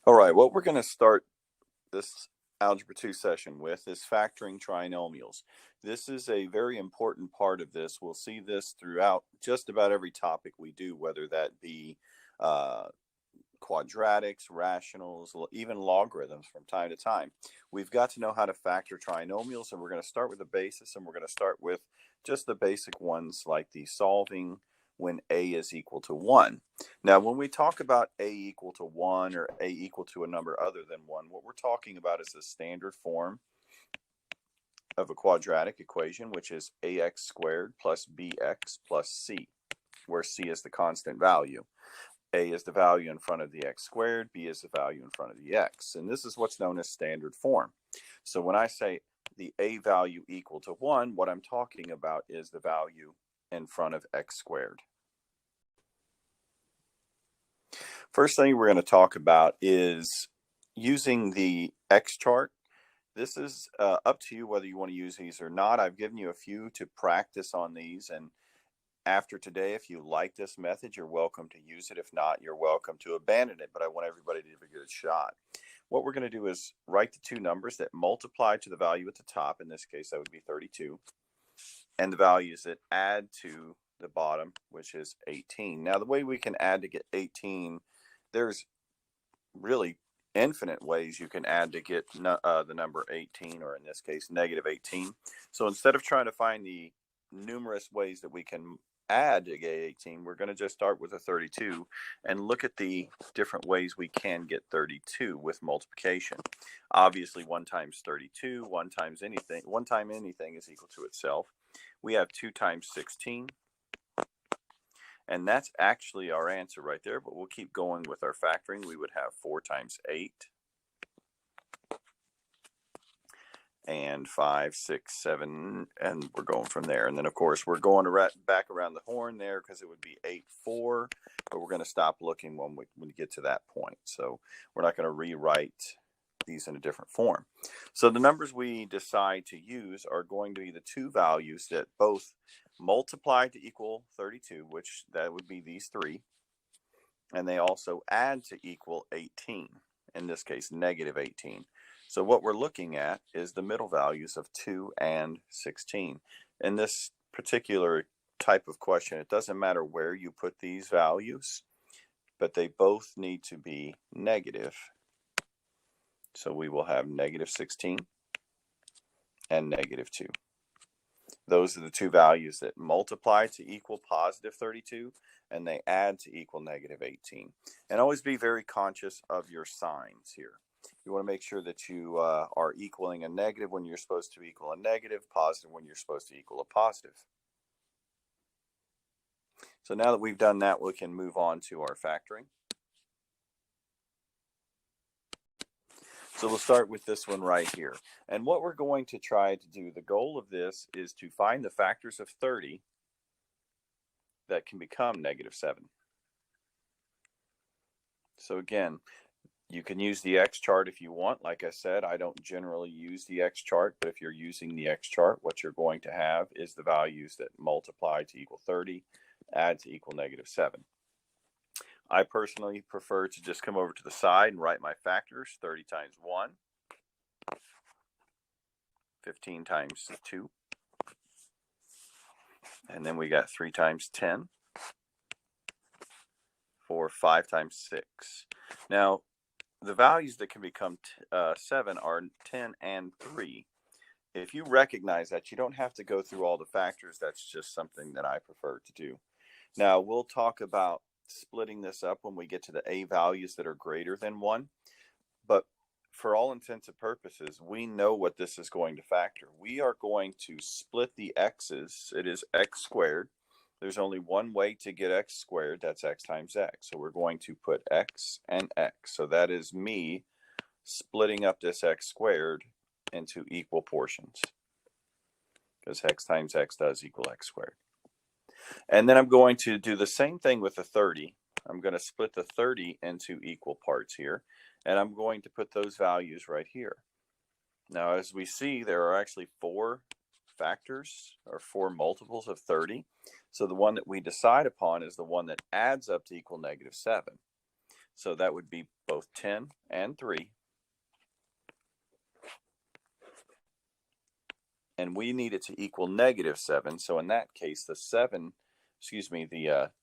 All right, what we're going to start this Algebra 2 session with is factoring trinomials. This is a very important part of this. We'll see this throughout just about every topic we do, whether that be quadratics, rationals, even logarithms from time to time. We've got to know how to factor trinomials, and we're going to start with the basis, and we're going to start with just the basic ones like the solving when a is equal to 1. Now, when we talk about a equal to 1 or a equal to a number other than 1, what we're talking about is the standard form of a quadratic equation, which is ax squared plus bx plus c, where c is the constant value. A is the value in front of the x squared, b is the value in front of the x. And this is what's known as standard form. So when I say the a value equal to 1, what I'm talking about is the value in front of x squared. First thing we're going to talk about is using the x chart. This is up to you whether you want to use these or not. I've given you a few to practice on these, and after today, if you like this method, you're welcome to use it. If not, you're welcome to abandon it, but I want everybody to give a good shot. What we're going to do is write the two numbers that multiply to the value at the top. In this case, that would be 32. And the values that add to the bottom, which is 18. Now, the way we can add to get 18, there's really infinite ways you can add to get the number 18, or in this case, negative 18. So instead of trying to find the numerous ways that we can add to get 18, we're going to just start with a 32 and look at the different ways we can get 32 with multiplication. Obviously, 1 times 32, 1 time anything is equal to itself. We have 2 times 16, and that's actually our answer right there, but we'll keep going with our factoring. We would have 4 times 8, and 5, 6, 7, and we're going from there. And then, of course, we're going back around the horn there because it would be 8, 4, but we're going to stop looking when we get to that point. So we're not going to rewrite these in a different form. So the numbers we decide to use are going to be the two values that both multiply to equal 32, which that would be these three, and they also add to equal 18, in this case, negative 18. So what we're looking at is the middle values of 2 and 16. In this particular type of question, it doesn't matter where you put these values, but they both need to be negative. So we will have negative 16 and negative 2. Those are the two values that multiply to equal positive 32, and they add to equal negative 18. And always be very conscious of your signs here. You want to make sure that you are equaling a negative when you're supposed to equal a negative, positive when you're supposed to equal a positive. So now that we've done that, we can move on to our factoring. So we'll start with this one right here. And what we're going to try to do, the goal of this is to find the factors of 30 that can become negative 7. So again, you can use the X chart if you want. Like I said, I don't generally use the X chart, but if you're using the X chart, what you're going to have is the values that multiply to equal 30, add to equal negative 7. I personally prefer to just come over to the side and write my factors. 30 times 1, 15 times 2, and then we got 3 times 10, 5 times 6. Now, the values that can become 7 are 10 and 3. If you recognize that, you don't have to go through all the factors. That's just something that I prefer to do. Now, we'll talk about splitting this up when we get to the a values that are greater than 1. But for all intents and purposes, we know what this is going to factor. We are going to split the x's. It is x squared. There's only one way to get x squared. That's x times x. So we're going to put x and x. So that is me splitting up this x squared into equal portions, because x times x does equal x squared. And then I'm going to do the same thing with the 30. I'm going to split the 30 into equal parts here, and I'm going to put those values right here. Now, as we see, there are actually 4 factors, or 4 multiples of 30. So the one that we decide upon is the one that adds up to equal negative 7. So that would be both 10 and 3. And we need it to equal -7. So in that case, the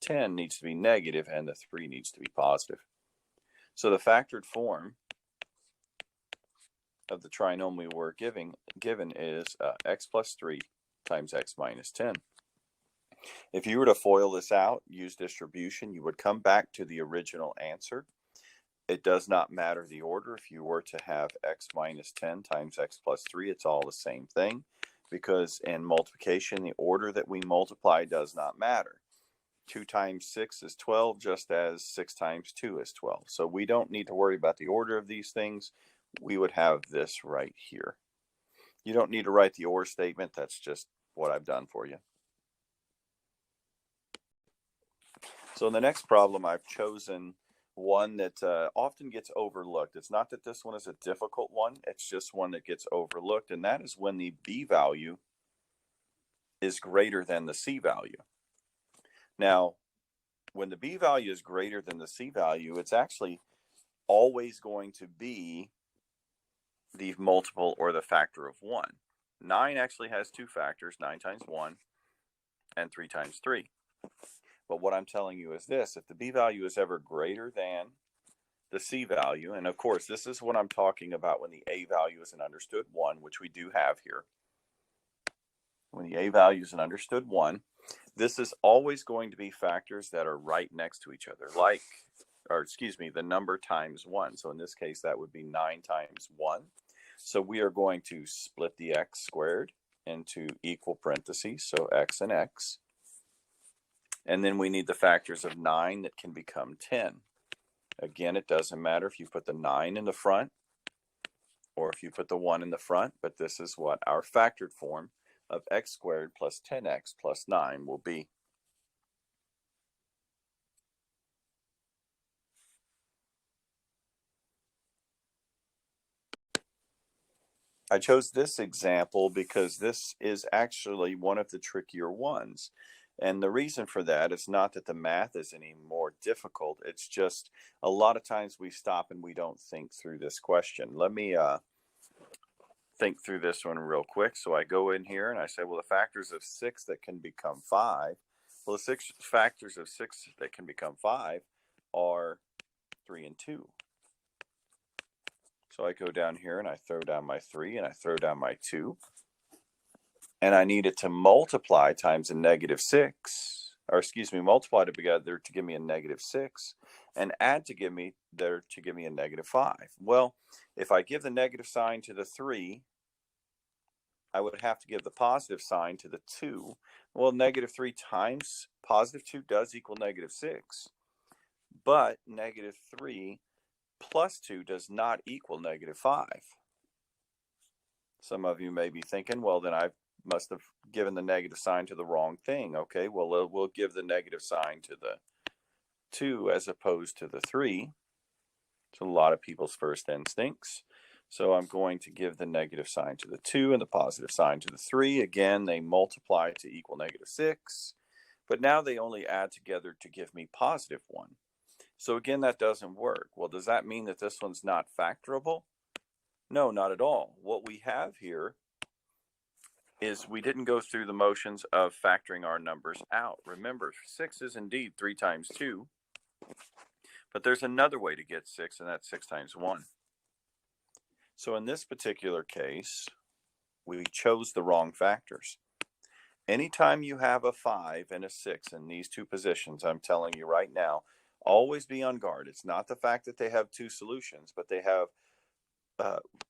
10 needs to be negative and the 3 needs to be positive. So the factored form of the trinomial we're given is x plus 3 times x minus 10. If you were to FOIL this out, use distribution, you would come back to the original answer. It does not matter the order. If you were to have x minus 10 times x plus 3, it's all the same thing, because in multiplication, the order that we multiply does not matter. 2 times 6 is 12, just as 6 times 2 is 12. So we don't need to worry about the order of these things. We would have this right here. You don't need to write the OR statement. That's just what I've done for you. So in the next problem, I've chosen one that often gets overlooked. It's not that this one is a difficult one. It's just one that gets overlooked, and that is when the B value is greater than the C value. Now, when the B value is greater than the C value, it's actually always going to be the multiple or the factor of 1. 9 actually has 2 factors, 9 times 1 and 3 times 3. But what I'm telling you is this: if the B value is ever greater than the C value, and of course this is what I'm talking about when the A value is an understood 1, which we do have here. When the A value is an understood 1, this is always going to be factors that are right next to each other, the number times 1. So in this case, that would be 9 times 1. So we are going to split the x squared into equal parentheses, so x and x. And then we need the factors of 9 that can become 10. Again, it doesn't matter if you put the 9 in the front or if you put the 1 in the front, but this is what our factored form of x squared plus 10x plus 9 will be. I chose this example because this is actually one of the trickier ones. And the reason for that is not that the math is any more difficult. It's just a lot of times we stop and we don't think through this question. Let me think through this one real quick. So I go in here and I say, well, the factors of 6 that can become 5. Well, the 6 factors of 6 that can become 5 are 3 and 2. So I go down here and I throw down my 3 and I throw down my 2. And I need it to multiply times a -6, or multiply together to give me a -6, and add to give me a -5. Well, if I give the negative sign to the 3, I would have to give the positive sign to the 2. Well, -3 times +2 does equal -6, but -3 plus 2 does not equal -5. Some of you may be thinking, well, then I must have given the negative sign to the wrong thing. Okay, well, we'll give the negative sign to the 2 as opposed to the 3. It's a lot of people's first instincts. So I'm going to give the negative sign to the 2 and the positive sign to the 3. Again, they multiply to equal -6, but now they only add together to give me +1. So again, that doesn't work. Well, does that mean that this one's not factorable? No, not at all. What we have here is we didn't go through the motions of factoring our numbers out. Remember, 6 is indeed 3 times 2, but there's another way to get 6, and that's 6 times 1. So in this particular case, we chose the wrong factors. Anytime you have a 5 and a 6 in these two positions, I'm telling you right now, always be on guard. It's not the fact that they have 2 solutions, but they have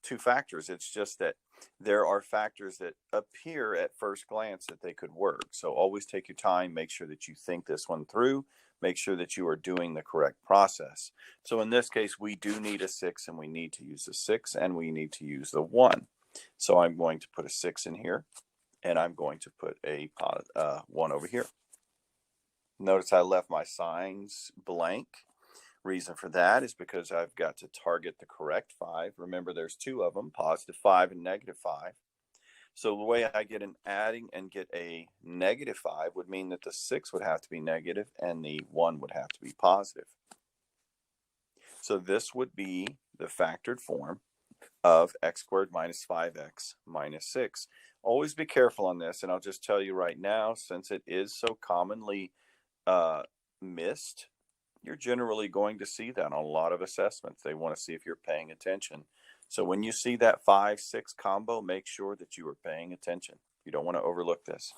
2 factors. It's just that there are factors that appear at first glance that they could work. So always take your time, make sure that you think this one through, make sure that you are doing the correct process. So in this case, we do need a 6, and we need to use the 6, and we need to use the 1. So I'm going to put a 6 in here, and I'm going to put a 1 over here. Notice I left my signs blank. Reason for that is because I've got to target the correct 5. Remember, there's 2 of them, +5 and -5. So the way I get an adding and get a -5 would mean that the 6 would have to be negative and the 1 would have to be positive. So this would be the factored form of x squared minus 5x minus 6. Always be careful on this, and I'll just tell you right now, since it is so commonly missed, you're generally going to see that on a lot of assessments. They want to see if you're paying attention. So when you see that 5-6 combo, make sure that you are paying attention. You don't want to overlook this.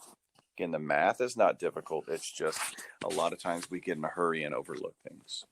Again, the math is not difficult. It's just a lot of times we get in a hurry and overlook things.